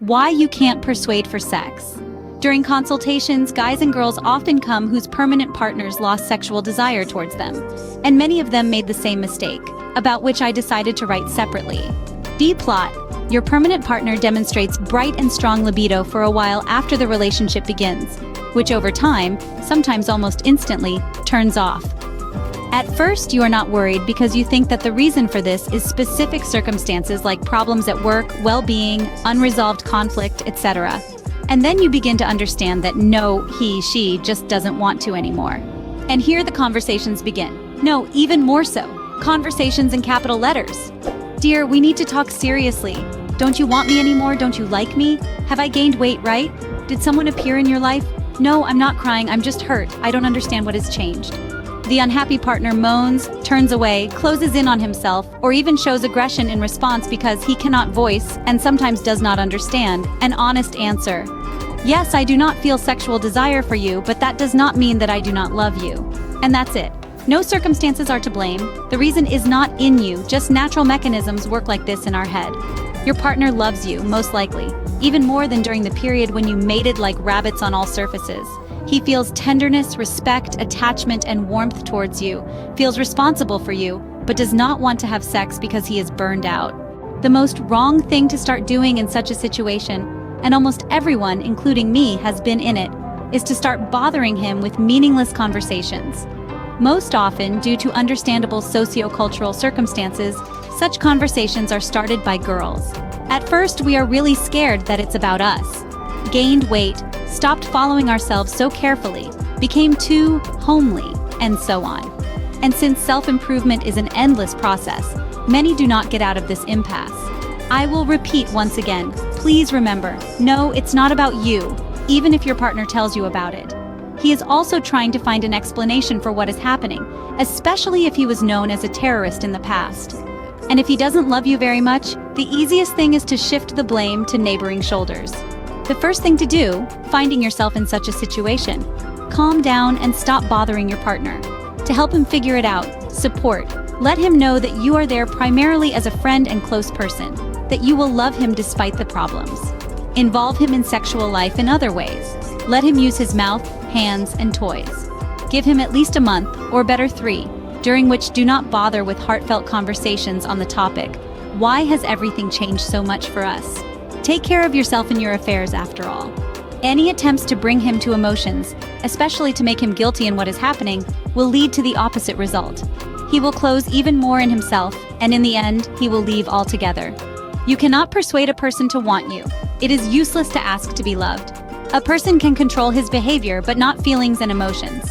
Why you can't persuade for sex. During consultations, guys and girls often come whose permanent partners lost sexual desire towards them, and many of them made the same mistake, about which I decided to write separately. B-plot. Your permanent partner demonstrates bright and strong libido for a while after the relationship begins, which over time, sometimes almost instantly, turns off. At first, you are not worried because you think that the reason for this is specific circumstances like problems at work, well-being, unresolved conflict, etc. And then you begin to understand that no, she just doesn't want to anymore. And here the conversations begin. No, even more so. Conversations in capital letters. Dear, we need to talk seriously. Don't you want me anymore? Don't you like me? Have I gained weight, right? Did someone appear in your life? No, I'm not crying, I'm just hurt. I don't understand what has changed. The unhappy partner moans, turns away, closes in on himself, or even shows aggression in response because he cannot voice, and sometimes does not understand, an honest answer. Yes, I do not feel sexual desire for you, but that does not mean that I do not love you. And that's it. No circumstances are to blame. The reason is not in you, just natural mechanisms work like this in our head. Your partner loves you, most likely, even more than during the period when you mated like rabbits on all surfaces. He feels tenderness, respect, attachment, and warmth towards you, feels responsible for you, but does not want to have sex because he is burned out. The most wrong thing to start doing in such a situation, and almost everyone, including me, has been in it, is to start bothering him with meaningless conversations. Most often, due to understandable socio-cultural circumstances, such conversations are started by girls. At first, we are really scared that it's about us. Gained weight, stopped following ourselves so carefully, became too homely, and so on. And since self-improvement is an endless process, many do not get out of this impasse. I will repeat once again, please remember, no, it's not about you, even if your partner tells you about it. He is also trying to find an explanation for what is happening, especially if he was known as a terrorist in the past. And if he doesn't love you very much, the easiest thing is to shift the blame to neighboring shoulders. The first thing to do, finding yourself in such a situation, calm down and stop bothering your partner. To help him figure it out, support. Let him know that you are there primarily as a friend and close person, that you will love him despite the problems. Involve him in sexual life in other ways. Let him use his mouth, hands, and toys. Give him at least a month, or better 3, during which do not bother with heartfelt conversations on the topic, why has everything changed so much for us? Take care of yourself and your affairs after all. Any attempts to bring him to emotions, especially to make him guilty in what is happening, will lead to the opposite result. He will close even more in himself, and in the end, he will leave altogether. You cannot persuade a person to want you. It is useless to ask to be loved. A person can control his behavior, but not feelings and emotions.